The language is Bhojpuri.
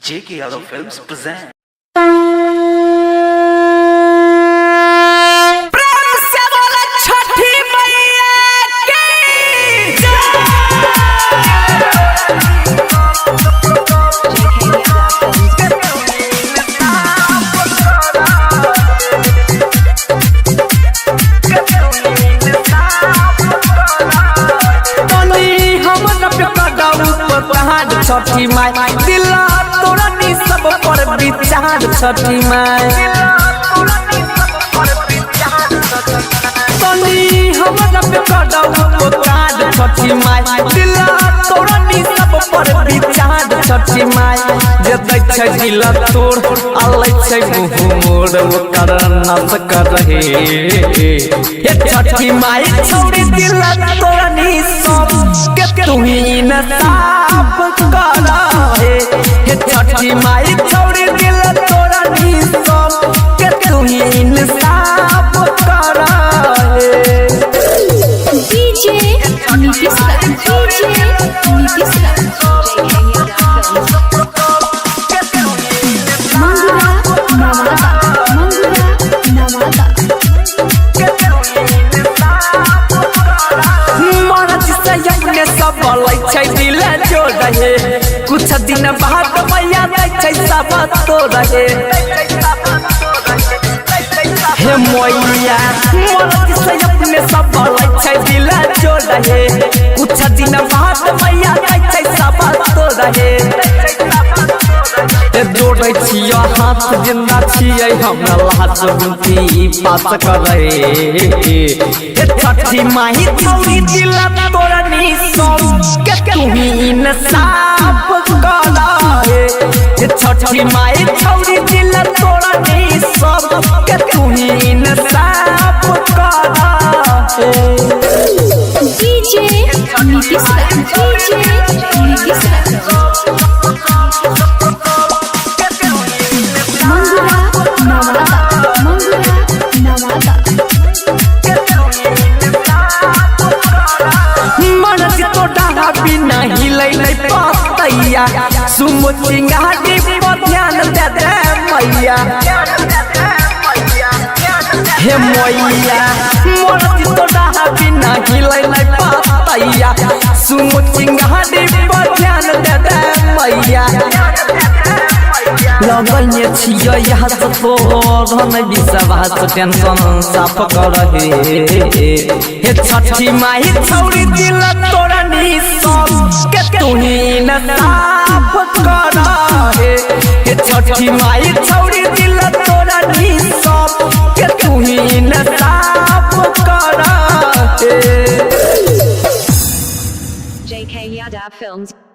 J.K. Yadav Films present. छठी माई दिला तोरा नी सब पर विचार छठी माई तनी हमरा पे कडाऊ काट छठी माई दिला तोरा नी सब पर विचार छठी माई जे दै छै दिला तोर आलै छै मुंह मोर ओकर नस कर रहे हे छठी माई छोड़ी दिला तोरा नी सब के तू ही न साफ करा हे छठी माई छोड़ी दिला तोरा नी सब के तू ही न साफ करा DJ नीतीश कुछ दिन बाद मैया दै सब तो रहे हे मैया मन से अपने सब दिल जो रहे कुछ दिन बाद मैया दै सब तो रहे जोड़े छिया हाथ जिंदा छियै हमरा लाज बुद्धि पास करे हे छठी माई छोड़ी दिल तोरा नी सब के तू ही न साफ करा हे छठी माई छोड़ी दिल तोरा नी सब के तू ही न साफ करा DJ नीतीश सुमो चिंगारी पर ध्यान दे दे मैया हे मैया मोर तोड़ा बिना हिलै नै पातैया सुमो चिंगारी पर ध्यान दे दे मैया लगन छियै यहाँ से तोर विश्वास टेंशन साफ कर हे छठी माई छोड़ी दिल तोरा नी सब के तू ही न साफ कर हे छठी माई छोड़ी दिल तोरा नी सब के तू ही न साफ कर J.K. Yadav Films